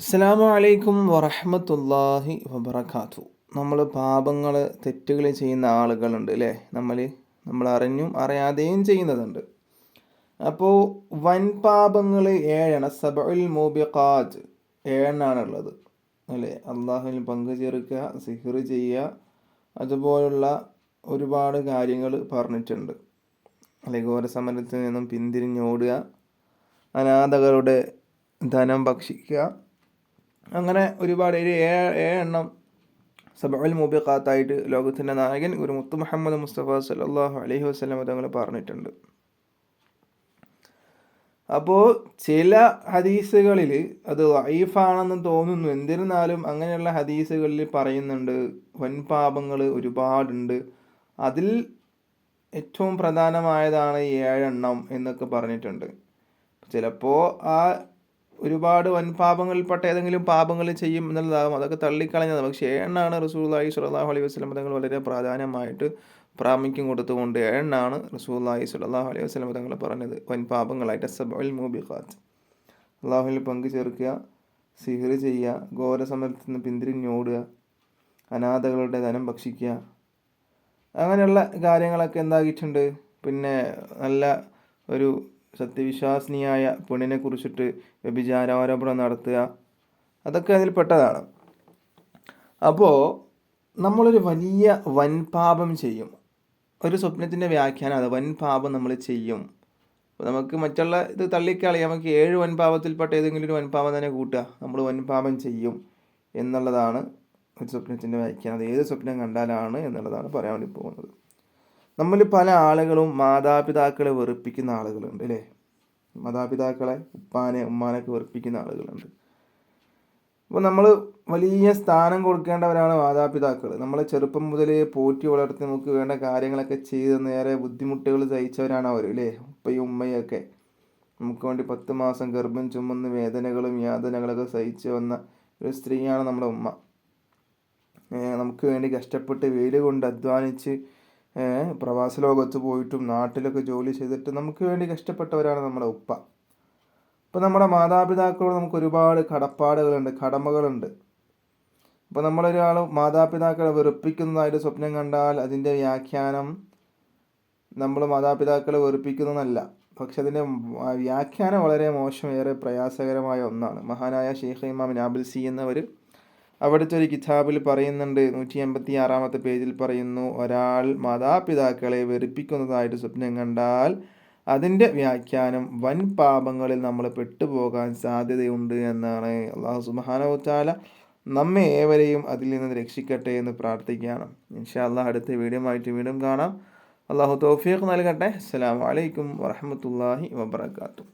അസ്സലാമു അലൈക്കും വറഹ്മത്തുള്ളാഹി വബറകാതുഹു. നമ്മൾ പാപങ്ങൾ തെറ്റുകൾ ചെയ്യുന്ന ആളുകളുണ്ട് അല്ലേ? നമ്മൾ അറിഞ്ഞും അറിയാതെയും ചെയ്യുന്നതുണ്ട്. അപ്പോൾ വൻ പാപങ്ങൾ ഏഴാണ്. സബഉൽ മൂബിഖാത്ത് ഏഴെണ്ണാണുള്ളത് അല്ലേ? അള്ളാഹുവിൽ പങ്കു ചേർക്കുക, സിഹ്ർ ചെയ്യുക, അതുപോലുള്ള ഒരുപാട് കാര്യങ്ങൾ പറഞ്ഞിട്ടുണ്ട് അല്ലെ? ഘോരസമരത്തിൽ നിന്നും പിന്തിരിഞ്ഞോടുക, അനാഥകളുടെ ധനം ഭക്ഷിക്കുക, അങ്ങനെ ഒരുപാട് ഏഴെണ്ണം സബഉൽ മൂബിഖാത്തായിട്ട് ലോകത്തിൻ്റെ നായകൻ ഒരു മുത്തു മുഹമ്മദ് മുസ്തഫ സല്ലല്ലാഹു അലൈഹി വസല്ലം തങ്ങൾ പറഞ്ഞിട്ടുണ്ട്. അപ്പോൾ ചില ഹദീസുകളിൽ അത് വഈഫാണെന്ന് തോന്നുന്നു. എന്നിരുന്നാലും അങ്ങനെയുള്ള ഹദീസുകളിൽ പറയുന്നുണ്ട് വൻ പാപങ്ങൾ ഒരുപാടുണ്ട്, അതിൽ ഏറ്റവും പ്രധാനമായതാണ് ഏഴെണ്ണം എന്നൊക്കെ പറഞ്ഞിട്ടുണ്ട്. ചിലപ്പോൾ ആ ഒരുപാട് വൻപാപങ്ങളിൽപ്പെട്ട ഏതെങ്കിലും പാപങ്ങൾ ചെയ്യും എന്നുള്ളതാകും, അതൊക്കെ തള്ളിക്കളഞ്ഞത്. പക്ഷേ ഏഴെണ്ണാണ് റസൂലുള്ളാഹി സ്വല്ലല്ലാഹു അലൈഹി വസല്ലം തങ്ങൾ വളരെ പ്രാധാന്യമായിട്ട് പ്രാമുഖ്യം കൊടുത്തുകൊണ്ട് ഏഴെണ്ണാണ് റസൂലുള്ളാഹി സ്വല്ലല്ലാഹു അലൈഹി വസല്ലം തങ്ങൾ പറഞ്ഞത് വൻപാപങ്ങളായിട്ട്. സബഉൽ മൂബിഖാത്ത്, അള്ളാഹുവിൽ പങ്കു ചേർക്കുക, സിഹ്ർ ചെയ്യുക, ഘോരസമരത്തിൽ നിന്ന് പിന്തിരിഞ്ഞോടുക, അനാഥകളുടെ ധനം ഭക്ഷിക്കുക, അങ്ങനെയുള്ള കാര്യങ്ങളൊക്കെ എന്താക്കിയിട്ടുണ്ട്. പിന്നെ നല്ല ഒരു സത്യവിശ്വാസിനിയായ പെണ്ണിനെ കുറിച്ചിട്ട് വ്യഭിചാരോപണം നടത്തുക, അതൊക്കെ അതിൽപ്പെട്ടതാണ്. അപ്പോൾ നമ്മളൊരു വലിയ വൻപാപം ചെയ്യും, ഒരു സ്വപ്നത്തിൻ്റെ വ്യാഖ്യാനം അത് വൻപാപം നമ്മൾ ചെയ്യും. നമുക്ക് മറ്റുള്ള ഇത് തള്ളിക്കളയാം, നമുക്ക് 7 വൻപാപത്തിൽപ്പെട്ട ഏതെങ്കിലും ഒരു വൻപാപം തന്നെ കൂട്ടുക, നമ്മൾ വൻപാപം ചെയ്യും എന്നുള്ളതാണ് ഒരു സ്വപ്നത്തിൻ്റെ വ്യാഖ്യാനം. അത് ഏത് സ്വപ്നം കണ്ടാലാണ് എന്നുള്ളതാണ് പറയാൻ വേണ്ടി പോകുന്നത്. നമ്മൾ പല ആളുകളും മാതാപിതാക്കളെ വെറുപ്പിക്കുന്ന ആളുകളുണ്ട് അല്ലേ? മാതാപിതാക്കളെ, ഉമ്മാനൊക്കെ വെറുപ്പിക്കുന്ന ആളുകളുണ്ട്. അപ്പോൾ നമ്മൾ വലിയ സ്ഥാനം കൊടുക്കേണ്ടവരാണ് മാതാപിതാക്കൾ. നമ്മളെ ചെറുപ്പം മുതലേ പോറ്റി വളർത്തി നമുക്ക് വേണ്ട കാര്യങ്ങളൊക്കെ ചെയ്ത് നേരെ ബുദ്ധിമുട്ടുകൾ സഹിച്ചവരാണ് അവർ അല്ലേ? ഉപ്പയും ഉമ്മയൊക്കെ നമുക്ക് വേണ്ടി 10 മാസം ഗർഭം ചുമന്ന് വേദനകളും യാതനകളൊക്കെ സഹിച്ച് വന്ന ഒരു സ്ത്രീയാണ് നമ്മുടെ ഉമ്മ. നമുക്ക് വേണ്ടി കഷ്ടപ്പെട്ട് വെയിൽ കൊണ്ട് അധ്വാനിച്ച് പ്രവാസ ലോകത്ത് പോയിട്ടും നാട്ടിലൊക്കെ ജോലി ചെയ്തിട്ട് നമുക്ക് വേണ്ടി കഷ്ടപ്പെട്ടവരാണ് നമ്മുടെ ഉപ്പ. അപ്പോൾ നമ്മുടെ മാതാപിതാക്കളോട് നമുക്ക് ഒരുപാട് കടമകളുണ്ട്. അപ്പോൾ നമ്മളൊരാൾ മാതാപിതാക്കളെ വെറുപ്പിക്കുന്നതായിട്ട് സ്വപ്നം കണ്ടാൽ അതിൻ്റെ വ്യാഖ്യാനം നമ്മൾ മാതാപിതാക്കളെ വെറുപ്പിക്കുന്നതല്ല, പക്ഷെ അതിൻ്റെ വ്യാഖ്യാനം വളരെ മോശം, ഏറെ പ്രയാസകരമായ ഒന്നാണ്. മഹാനായ ഷെയ്ഖ് ഇമാം നാബിൽസി എന്നവർ അവിടുത്തെ ഒരു കിതാബിൽ പറയുന്നുണ്ട്, 186 പേജിൽ പറയുന്നു, ഒരാൾ മാതാപിതാക്കളെ വെറുപ്പിക്കുന്നതായിട്ട് സ്വപ്നം കണ്ടാൽ അതിൻ്റെ വ്യാഖ്യാനം വൻ പാപങ്ങളിൽ നമ്മൾ പെട്ടുപോകാൻ സാധ്യതയുണ്ട് എന്നാണ്. അല്ലാഹു സുബ്ഹാനഹു വ തആല നമ്മെ ഏവരെയും അതിൽ നിന്ന് രക്ഷിക്കട്ടെ എന്ന് പ്രാർത്ഥിക്കുകയാണ്. ഇൻഷാ അല്ലാഹ് അടുത്ത വീഡിയോ ആയിട്ട് വീണ്ടും കാണാം. അല്ലാഹു തൗഫീഖ് നൽകട്ടെ. അസ്സലാമു അലൈക്കും വറഹ്മത്തുള്ളാഹി വബറകാതുഹു.